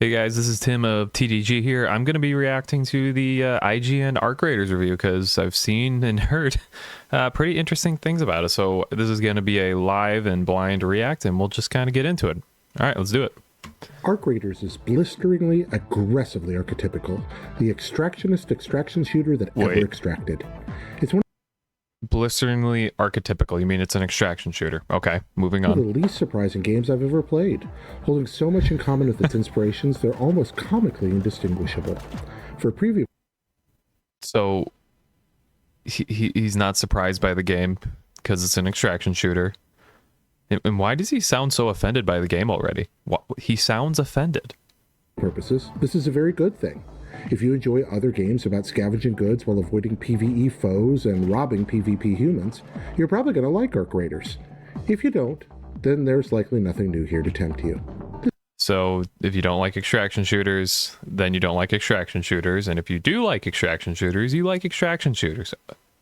Hey guys, this is Tim of TDG here. I'm going to be reacting to the IGN Arc Raiders review because I've seen and heard pretty interesting things about it. So this is going to be a live and blind react, and we'll just kind of get into it. All right, let's do it. Arc Raiders is blisteringly, aggressively archetypical, the extractionist extraction shooter that ever extracted. It's one Blisteringly archetypical. You mean it's an extraction shooter? Okay, moving of on. the least surprising games I've ever played. Holding so much in common with its inspirations, they're almost comically indistinguishable. For a preview... So he's not surprised by the game because it's an extraction shooter. And why does he sound so offended by the game already? He sounds offended. purposes, this is a very good thing. If you enjoy other games about scavenging goods while avoiding PvE foes and robbing PvP humans, you're probably going to like Arc Raiders. If you don't, then there's likely nothing new here to tempt you. So if you don't like extraction shooters, then you don't like extraction shooters. And if you do like extraction shooters, you like extraction shooters.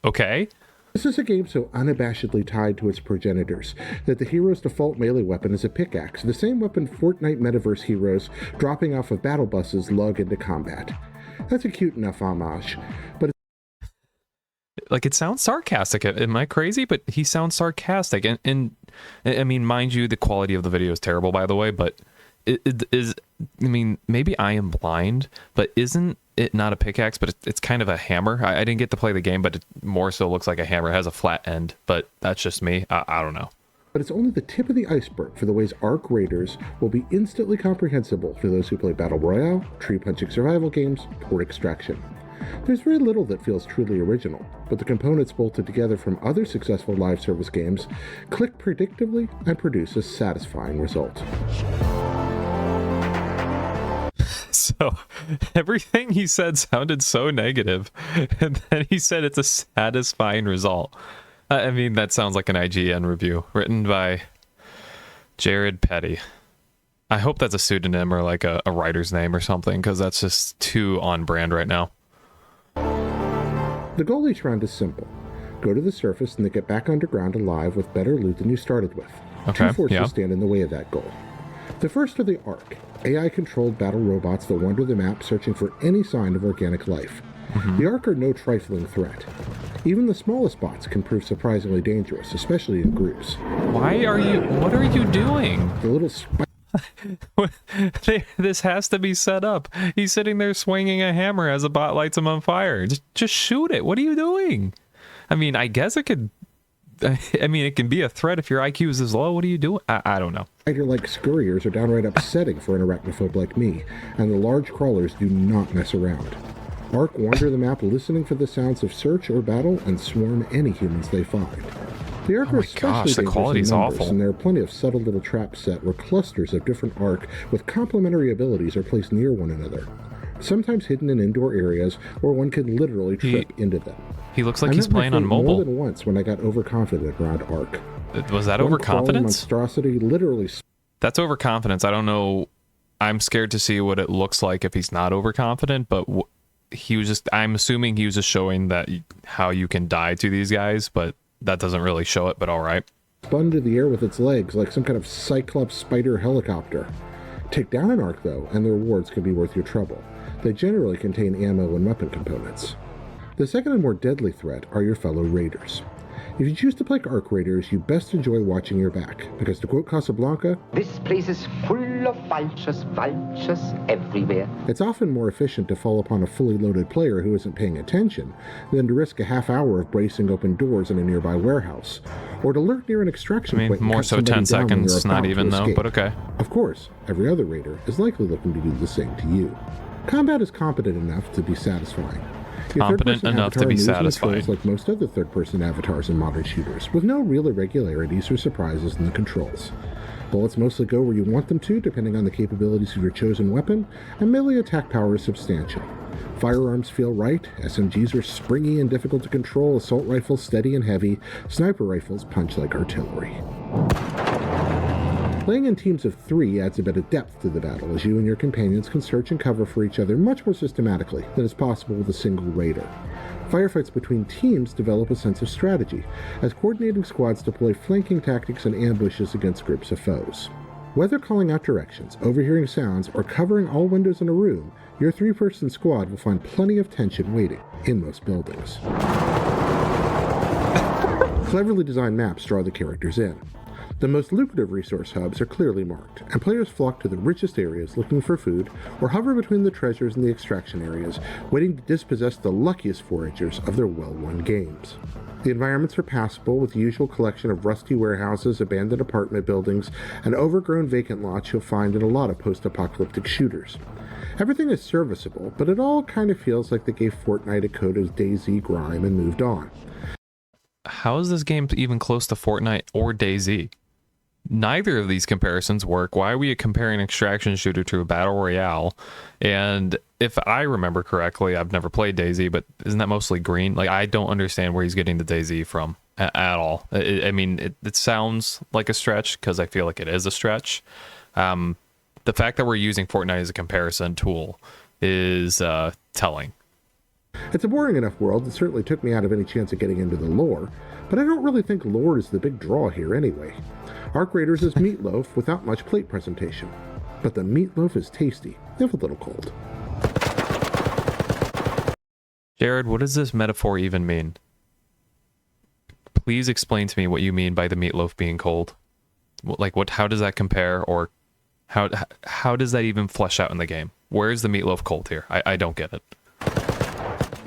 Okay? This is a game so unabashedly tied to its progenitors that the hero's default melee weapon is a pickaxe, the same weapon Fortnite metaverse heroes dropping off of battle buses lug into combat. That's a cute enough homage, but Like, it sounds sarcastic. Am I crazy? But he sounds sarcastic. And I mean, mind you, the quality of the video is terrible, by the way, but it is, I mean, maybe I am blind, but isn't it not a pickaxe, but it's kind of a hammer? I didn't get to play the game, but it more so looks like a hammer. It has a flat end, but that's just me. I don't know. But it's only the tip of the iceberg for the ways Arc Raiders will be instantly comprehensible to those who play Battle Royale, tree-punching survival games, or Extraction. There's very little that feels truly original, but the components bolted together from other successful live service games click predictably and produce a satisfying result. So everything he said sounded so negative, and then he said it's a satisfying result. I mean, that sounds like an IGN review written by Jared Petty. I hope that's a pseudonym or like a writer's name or something, because that's just too on brand right now. The goal each round is simple. Go to the surface and then get back underground alive with better loot than you started with. Okay, Two forces stand in the way of that goal. The first are the Ark, AI-controlled battle robots that wander the map searching for any sign of organic life. The Ark are no trifling threat. Even the smallest bots can prove surprisingly dangerous, especially in groups. What are you doing? The little This has to be set up. He's sitting there swinging a hammer as a bot lights him on fire. Just shoot it. What are you doing? I mean, I guess it could... I mean, it can be a threat if your IQ is this low. What are you doing? I don't know. spider-like scurriers are downright upsetting for an arachnophobe like me, and the large crawlers do not mess around. Ark wander the map listening for the sounds of search or battle and swarm any humans they find. The Ark are especially the quality's awful. and there are plenty of subtle little traps set where clusters of different Ark with complementary abilities are placed near one another, sometimes hidden in indoor areas where one can literally trip into them. He looks like he's playing on mobile. More than once when I got overconfident around Ark. Was that One overconfidence? monstrosity literally... That's overconfidence. I don't know. I'm scared to see what it looks like if he's not overconfident, but he was just... I'm assuming he was just showing that how you can die to these guys, but that doesn't really show it, but all right. Spun to the air with its legs like some kind of Cyclops spider helicopter. Take down an Ark, though, and the rewards can be worth your trouble. They generally contain ammo and weapon components. The second and more deadly threat are your fellow raiders. If you choose to play Arc Raiders, you best enjoy watching your back, because to quote Casablanca, "This place is full of vultures, vultures everywhere." it's often more efficient to fall upon a fully loaded player who isn't paying attention than to risk a half hour of bracing open doors in a nearby warehouse, or to lurk near an extraction point. More so 10 seconds, not even though, but okay. Of course, every other raider is likely looking to do the same to you. Combat is competent enough to be satisfying. Competent enough to be satisfying. Like most other third-person avatars in modern shooters, with no real irregularities or surprises in the controls. Bullets mostly go where you want them to, depending on the capabilities of your chosen weapon, and melee attack power is substantial. Firearms feel right, SMGs are springy and difficult to control, assault rifles steady and heavy, sniper rifles punch like artillery. Playing in teams of 3 adds a bit of depth to the battle, as you and your companions can search and cover for each other much more systematically than is possible with a single raider. Firefights between teams develop a sense of strategy, as coordinating squads deploy flanking tactics and ambushes against groups of foes. Whether calling out directions, overhearing sounds, or covering all windows in a room, your 3-person squad will find plenty of tension waiting in most buildings. Cleverly designed maps draw the characters in. The most lucrative resource hubs are clearly marked, and players flock to the richest areas looking for food, or hover between the treasures and the extraction areas, waiting to dispossess the luckiest foragers of their well-won games. The environments are passable, with the usual collection of rusty warehouses, abandoned apartment buildings, and overgrown vacant lots you'll find in a lot of post-apocalyptic shooters. Everything is serviceable, but it all kind of feels like they gave Fortnite a coat of DayZ grime and moved on. How is this game even close to Fortnite or DayZ? Neither of these comparisons work. Why are we comparing an extraction shooter to a battle royale? And if I remember correctly, I've never played DayZ, but isn't that mostly green? Like, I don't understand where he's getting the DayZ from at all. It sounds like a stretch because I feel like it is a stretch. The fact that we're using Fortnite as a comparison tool is telling. It's a boring enough world that certainly took me out of any chance of getting into the lore, but I don't really think lore is the big draw here anyway. Arc Raiders is meatloaf without much plate presentation, but the meatloaf is tasty, if a little cold. Jared, what does this metaphor even mean? Please explain to me what you mean by the meatloaf being cold. Like, what? How does that compare, or how does that even flesh out in the game? Where is the meatloaf cold here? I don't get it.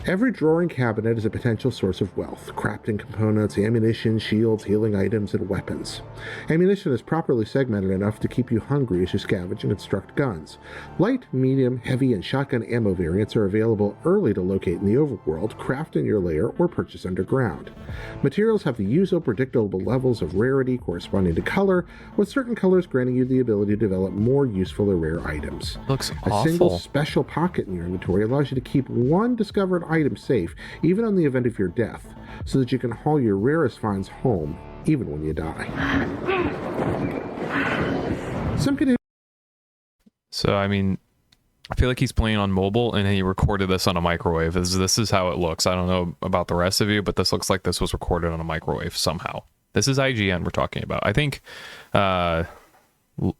Every drawing cabinet is a potential source of wealth, crafting components, ammunition, shields, healing items, and weapons. Ammunition is properly segmented enough to keep you hungry as you scavenge and construct guns. Light, medium, heavy, and shotgun ammo variants are available early to locate in the overworld, craft in your lair, or purchase underground. Materials have the usual predictable levels of rarity corresponding to color, with certain colors granting you the ability to develop more useful or rare items. Looks A awful. single special pocket in your inventory allows you to keep one discovered item safe, even on the event of your death, so that you can haul your rarest finds home, even when you die. So, I mean, I feel like he's playing on mobile and he recorded this on a microwave. This is how it looks. I don't know about the rest of you, but this looks like this was recorded on a microwave somehow. This is IGN we're talking about. I think the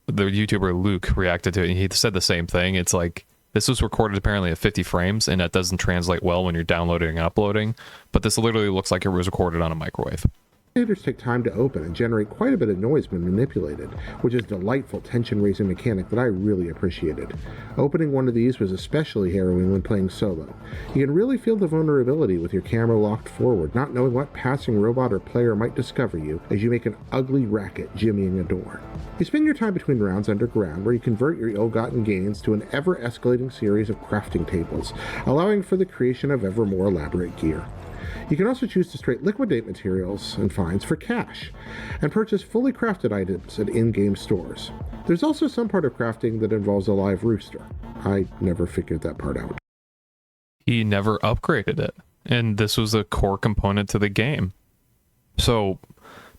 YouTuber Luke reacted to it and he said the same thing. It's like, this was recorded apparently at 50 frames, and that doesn't translate well when you're downloading and uploading, but this literally looks like it was recorded on a microwave. Shaders take time to open and generate quite a bit of noise when manipulated, which is a delightful tension-raising mechanic that I really appreciated. Opening one of these was especially harrowing when playing solo. You can really feel the vulnerability with your camera locked forward, not knowing what passing robot or player might discover you as you make an ugly racket jimmying a door. You spend your time between rounds underground, where you convert your ill-gotten gains to an ever-escalating series of crafting tables, allowing for the creation of ever more elaborate gear. You can also choose to straight liquidate materials and finds for cash, and purchase fully crafted items at in-game stores. There's also some part of crafting that involves a live rooster. I never figured that part out. He never upgraded it, and this was a core component to the game. So,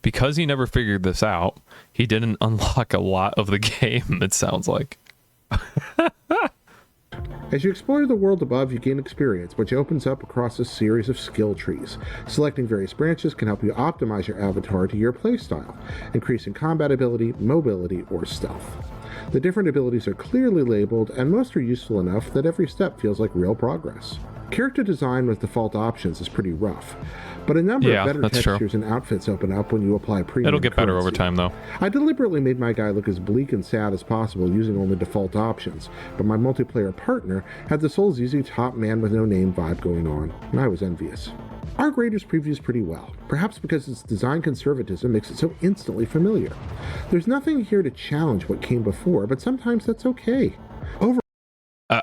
because he never figured this out, he didn't unlock a lot of the game, it sounds like. As you explore the world above, you gain experience, which opens up across a series of skill trees. Selecting various branches can help you optimize your avatar to your playstyle, increasing combat ability, mobility, or stealth. The different abilities are clearly labeled, and most are useful enough that every step feels like real progress. Character design with default options is pretty rough, but a number of better textures and outfits open up when you apply premium It'll get better currency. over time, though. I deliberately made my guy look as bleak and sad as possible using only default options, but my multiplayer partner had the Souls Easy top man with no name vibe going on, and I was envious. Arc Raiders previews pretty well, perhaps because its design conservatism makes it so instantly familiar. There's nothing here to challenge what came before, but sometimes that's okay.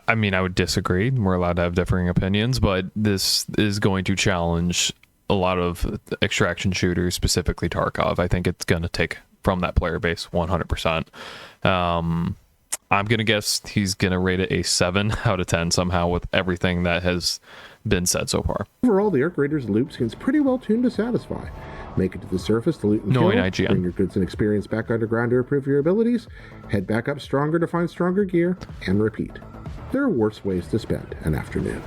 I mean, I would disagree. We're allowed to have differing opinions, but this is going to challenge a lot of extraction shooters, specifically Tarkov. I think it's going to take from that player base 100%. I'm going to guess he's going to rate it a 7 out of 10 somehow with everything that has been said so far. Overall, the Arc Raiders loop seems pretty well tuned to satisfy. Make it to the surface to loot and kill, IGN. bring your goods and experience back underground to improve your abilities, head back up stronger to find stronger gear, and repeat. There are worse ways to spend an afternoon.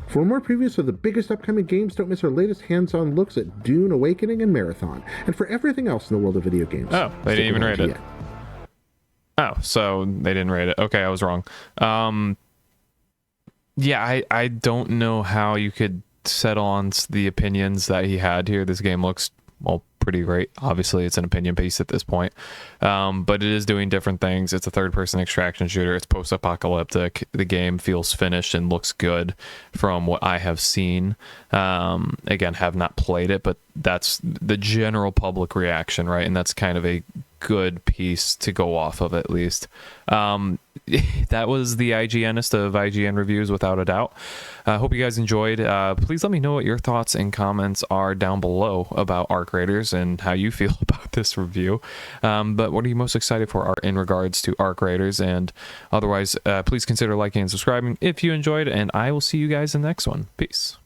For more previews of the biggest upcoming games, don't miss our latest hands-on looks at Dune, Awakening, and Marathon, and for everything else in the world of video games. Oh, they didn't even rate it. Oh, so they didn't rate it. Okay, I was wrong. Yeah, I don't know how you could settle on the opinions that he had here. This game looks, well, pretty great. Obviously, it's an opinion piece at this point, but it is doing different things. It's a third-person extraction shooter. It's post-apocalyptic. The game feels finished and looks good from what I have seen. Again, have not played it, but that's the general public reaction, right? And that's kind of a good piece to go off of, at least. That was the IGNist of IGN reviews, without a doubt. I hope you guys enjoyed. Please let me know what your thoughts and comments are down below about Arc Raiders and how you feel about this review. But what are you most excited for in regards to Arc Raiders? And otherwise, please consider liking and subscribing if you enjoyed, and I will see you guys in the next one. Peace.